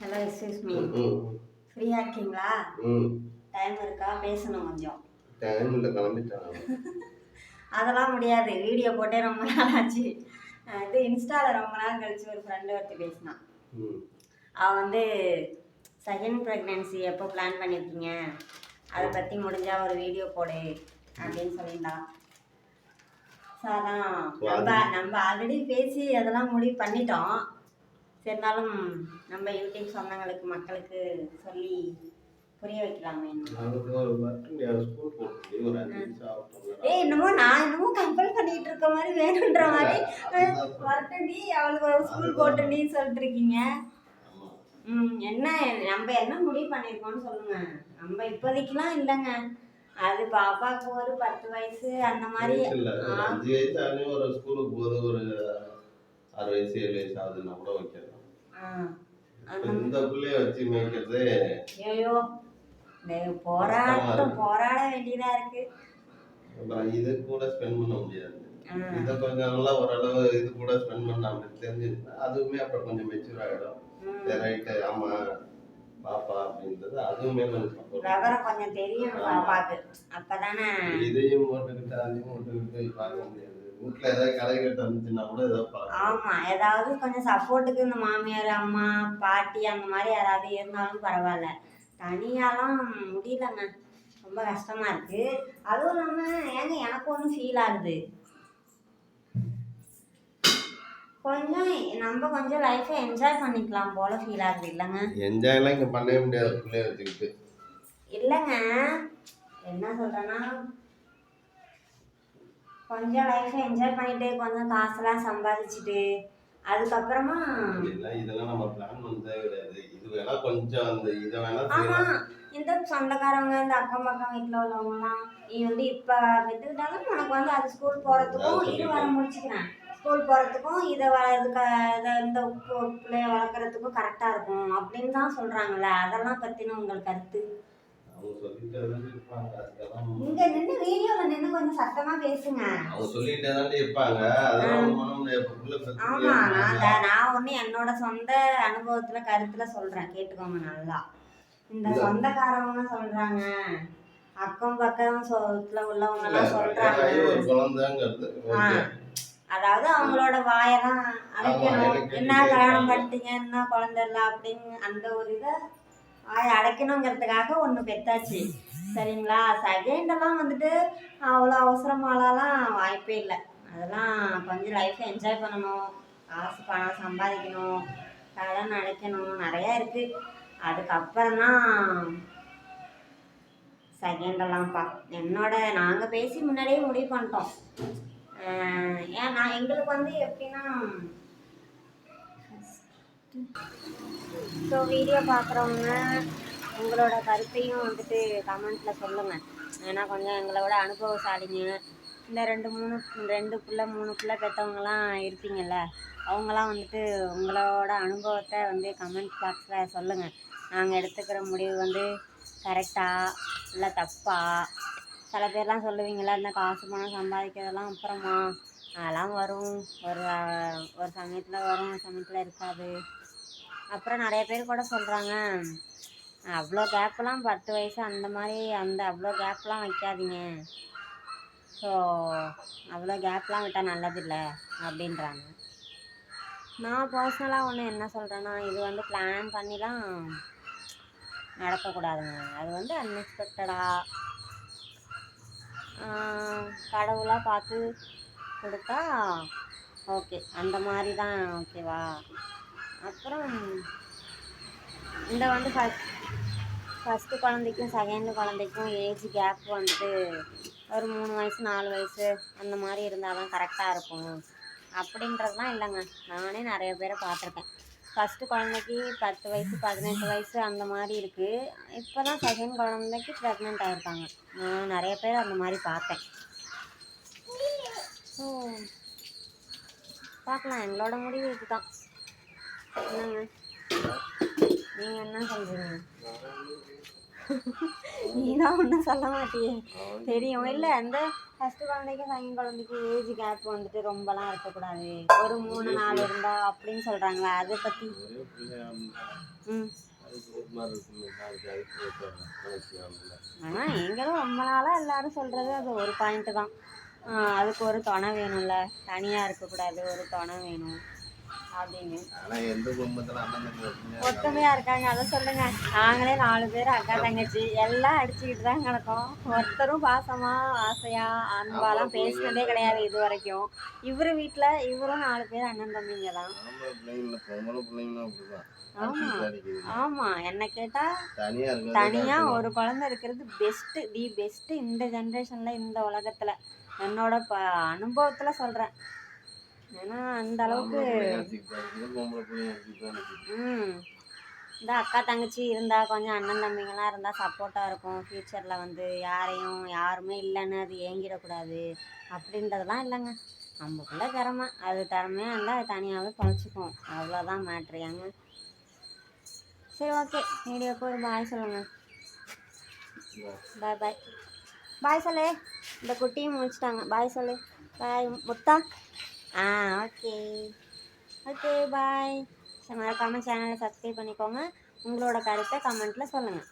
Hello excuse me, ஃப்ரீயா இருக்கீங்களா? Time இருக்கா? பேசணும் கொஞ்சம். டைம் இல்லை, கிளம்பிட்டாங்க. அதெல்லாம் முடியாது, வீடியோ போட்டே ரொம்ப நாள் ஆச்சு. இது இன்ஸ்டாவில் ரொம்ப நாள் கழிச்சு ஒரு ஃப்ரெண்டு ஒருத்தி பேசினான். அவள் வந்து செகண்ட் ப்ரெக்னென்சி எப்போ பிளான் பண்ணியிருக்கீங்க, அதை பற்றி முடிஞ்சால் ஒரு வீடியோ போடு அப்படின்னு சொல்லியிருந்தான். ஸோ அதான் நம்ம ஆல்ரெடி பேசி அதெல்லாம் முடிவு பண்ணிட்டோம். சரினாலும் நம்ம யூடியூப் சொந்தங்களுக்கு மக்களுக்கு சொல்லி புரிய வைக்கலாமே. என்னமோ நான் என்னமோ கம்பல் பண்ணிட்டு இருக்க மாதிரி வேணுன்ற மாதிரி வரட்டண்டி அவளுக்கு ஒரு ஸ்கூல் போட்டுண்டி சொல்லிட்டு இருக்கீங்க. என்ன நம்ம என்ன முடிவு பண்ணியிருக்கோம்னு சொல்லுங்க. நம்ம இப்போதைக்குலாம் இல்லைங்க, அது பாப்பாவுக்கு ஒரு 10 வயசு அந்த மாதிரி. 5 வயசு ஆகும், ஒரு ஸ்கூலுக்கு போகுது, ஒரு 6 வயசு 7 வயசு ஆகுதுன்னா கூட வைக்கலாம். இந்த பிள்ளைய வச்சு மேய்க்கிறது ஐயோ போராட வேண்டியதா இருக்கு. இது கூட ஸ்பெண்ட் பண்ண முடியாது. இதை கொஞ்சம் நல்லா ஓரளவு இது கூட ஸ்பெண்ட் பண்ண அப்படி தெரிஞ்சுருந்தா அதுவுமே அப்புறம் கொஞ்சம் மெச்சூர் ஆகிடும். ரைட்டு, ஆமா பாப்பா அப்படின்றது அதுவுமே கொஞ்சம் தெரியும் பாப்பாக்கு. அப்பதானே இதையும் ஓட்டுக்கிட்டு அதையும் ஓட்டுக்கிட்டு பார்க்க முடியாது. வீட்டுல ஏதாவது கலைகட்டு வந்துச்சுன்னா கூட ஆமா, ஏதாவது கொஞ்சம் சப்போர்ட்டுக்கு இந்த மாமியார் அம்மா பாட்டி அந்த மாதிரி யாராவது இருந்தாலும் பரவாயில்ல. தனியாலாம் முடியலங்க, ரொம்ப கஷ்டமா இருக்கு. அதுவும் இல்லாம ஏங்க எனக்கு ஒன்றும் ஃபீல் ஆகுது, கொஞ்சம் நம்ம கொஞ்சம் லைஃபை என்ஜாய் பண்ணிக்கலாம் போல ஃபீல் ஆகுது. இல்லைங்க, என்ஜாய்லாம் இங்கே பண்ணவே முடியாது பிள்ளைய வச்சுக்கிட்டு. இல்லைங்க, என்ன சொல்றேன்னா கொஞ்சம் லைஃபை என்ஜாய் பண்ணிட்டு கொஞ்சம் காசுலாம் சம்பாதிச்சுட்டு அதுக்கப்புறமா இதெல்லாம் நம்ம பிளான் பண்ணதே கிடையாது. இது வேணா கொஞ்சம் அந்த இதை வேணா. ஆமா, இந்த சொந்தக்காரவங்க இந்த அக்கம் பக்கம் வீட்டில் உள்ளவங்கலாம் நீ வந்து இப்போ பெற்றுக்கிட்டாலும் உனக்கு வந்து அது ஸ்கூல் போகிறதுக்கும் இது வர முடிச்சுக்கிறேன், ஸ்கூல் போகிறதுக்கும் இதை இந்த பிள்ளைய வளர்க்குறதுக்கும் கரெக்டாக இருக்கும் அப்படின்னு தான் சொல்கிறாங்கல்ல. அதெல்லாம் பற்றின உங்கள் கருத்து? இங்க நின்று வீடியோல நின்று கொஞ்சம் சத்தமா பேசுங்க. அவங்க சொல்லிட்டே தான் இருப்பாங்க. ஆமா, நான் ஒண்ணு என்னோட சொந்த அனுபவத்துல கருத்துல சொல்றேன், கேட்டுக்கோங்க நல்லா. இந்த சொந்தக்காரவங்க சொல்றாங்க, அக்கம் பக்கம் சொத்துல உள்ளவங்க எல்லாம் சொல்றாங்க, அதாவது அவங்களோட வாயெல்லாம் அடைக்கணும். என்ன கல்யாணம் பண்ணிட்டீங்க, என்ன குழந்தை இல்லை அப்படின்னு அந்த ஒரு இதை அடைக்கணுங்கிறதுக்காக ஒன்று பெத்தாச்சு. சரிங்களா, செகண்டெல்லாம் வந்துட்டு அவ்வளோ அவசரமாலாம் வாய்ப்பே இல்லை. அதெல்லாம் கொஞ்சம் லைஃப்பை என்ஜாய் பண்ணணும், காசு பணம் சம்பாதிக்கணும், கடன் அடைக்கணும், நிறையா இருக்குது. அதுக்கப்புறம் தான் செகண்டெல்லாம்ப்பா. நாங்கள் பேசி முன்னாடியே முடிவு பண்ணிட்டோம். ஏன் எங்களுக்கு வந்து எப்படின்னா, ஸோ வீடியோ பார்க்குறவங்க உங்களோட கருத்தையும் வந்துட்டு கமெண்ட்டில் சொல்லுங்கள். ஏன்னா கொஞ்சம் எங்களோட அனுபவசாலிங்க, இந்த 2 பிள்ளை 3 பிள்ளை பெற்றவங்களாம் இருப்பீங்கள்ல, அவங்களாம் வந்துட்டு உங்களோட அனுபவத்தை வந்து கமெண்ட் பாக்ஸில் சொல்லுங்கள். நாங்கள் எடுத்துக்கிற முடிவு வந்து கரெக்டாக இல்லை தப்பா? சில பேர்லாம் சொல்லுவீங்களா, இந்த காசு பணம் சம்பாதிக்கிறதெல்லாம் அப்புறமா அதெல்லாம் வரும், ஒரு சமயத்தில் வரும், ஒரு சமயத்தில் இருக்காது. அப்புறம் நிறைய பேர் கூட சொல்கிறாங்க, அவ்வளோ கேப்லாம் 10 வயசு அந்த மாதிரி அவ்வளோ கேப்லாம் வைக்காதீங்க, ஸோ அவ்வளோ கேப்லாம் விட்டால் நல்லதில்லை அப்படின்றாங்க. நான் பர்சனலாக ஒன்று என்ன சொல்கிறேன்னா, இது வந்து பிளான் பண்ணிலாம் நடக்கக்கூடாதுங்க. அது வந்து அன்எக்ஸ்பெக்டடாக கடவுளாக பார்த்து கொடுத்தா ஓகே, அந்த மாதிரி தான் ஓகேவா. அப்புறம் இந்த வந்து ஃபஸ்ட்டு குழந்தைக்கும் செகண்டு குழந்தைக்கும் ஏஜ் கேப் வந்துட்டு ஒரு 3 வயசு 4 வயசு அந்த மாதிரி இருந்தால் தான் கரெக்டாக இருக்கும் அப்படின்றதுலாம் இல்லைங்க. நானே நிறைய பேரை பார்த்துருக்கேன், ஃபஸ்ட்டு குழந்தைக்கு 10 வயசு 18 வயசு அந்த மாதிரி இருக்குது. இப்போ தான் செகண்ட் குழந்தைக்கு ப்ரெக்னென்ட் ஆகிருக்காங்க. நான் நிறைய பேர் அந்த மாதிரி பார்த்தேன். ஸோ பார்க்கலாம், எங்களோட முடிவு இதுதான். என்னங்க, நீங்கள் என்ன சொல்கிறீங்க? நீ தான் ஒன்றும் சொல்ல மாட்டியே. தெரியும் இல்லை, அந்த ஃபஸ்ட்டு குழந்தைக்கு செகண்ட் குழந்தைக்கு ஏஜ் கேப் வந்துட்டு ரொம்பலாம் இருக்கக்கூடாது, ஒரு 3 4 இருந்தா அப்படின்னு சொல்கிறாங்களா, அதை பற்றி? ம். ஆனால் நீங்களும் ரொம்ப நாளாக எல்லாரும் சொல்கிறது அது ஒரு பாயிண்ட்டு தான். அதுக்கு ஒரு துணை வேணும்ல, தனியாக இருக்கக்கூடாது, ஒரு துணை வேணும் அப்படின்னு. ஆனால் எந்த குடும்பத்தில் அண்ணன் தம்பி ஒத்துமையாக இருக்காங்க, அதை சொல்லுங்க. நாங்களே 4 பேர் அக்கா தங்கச்சி எல்லாம் அடிச்சுக்கிட்டு தான் கிடக்கோம். ஒருத்தரும் பாசமாக ஆசையாக அன்பாலாம் பேசினதே கிடையாது இது வரைக்கும். இவர் வீட்டில் இவரும் 4 பேர் அண்ணன் தம்பிங்க தான். ஆமாம், என்ன கேட்டால் தனியாக ஒரு குழந்தை இருக்கிறது பெஸ்ட்டு, தி பெஸ்ட்டு இந்த ஜென்ரேஷனில், இந்த உலகத்தில். என்னோட அனுபவத்தில் சொல்கிறேன். ஏன்னா அந்த அளவுக்கு இந்த அக்கா தங்கச்சி இருந்தால், கொஞ்சம் அண்ணன் தம்பிங்கெல்லாம் இருந்தால் சப்போர்ட்டாக இருக்கும். ஃப்யூச்சரில் வந்து யாருமே இல்லைன்னு அது ஏங்கிடக்கூடாது அப்படின்றதெல்லாம் இல்லைங்க. நம்மக்குள்ளே திறமை, அது திறமையாக இருந்தால் அது தனியாகவே பொழைச்சிக்கும், அவ்வளோதான் மேட்ரு. ஏங்க சரி, ஓகே, வீடியோக்கு ஒரு பாய் சொல்லுங்கள். பாய் பாய் பாய் சொல்லு. இந்த குட்டியும் முடிச்சிட்டாங்க, பாய் சொல்லு. பாய் முத்தா. Okay okay bye. மறக்காமல் சேனலை சப்ஸ்கிரைப் பண்ணிக்கோங்க. உங்களோட கருத்தை கமெண்ட்டில் சொல்லுங்கள்.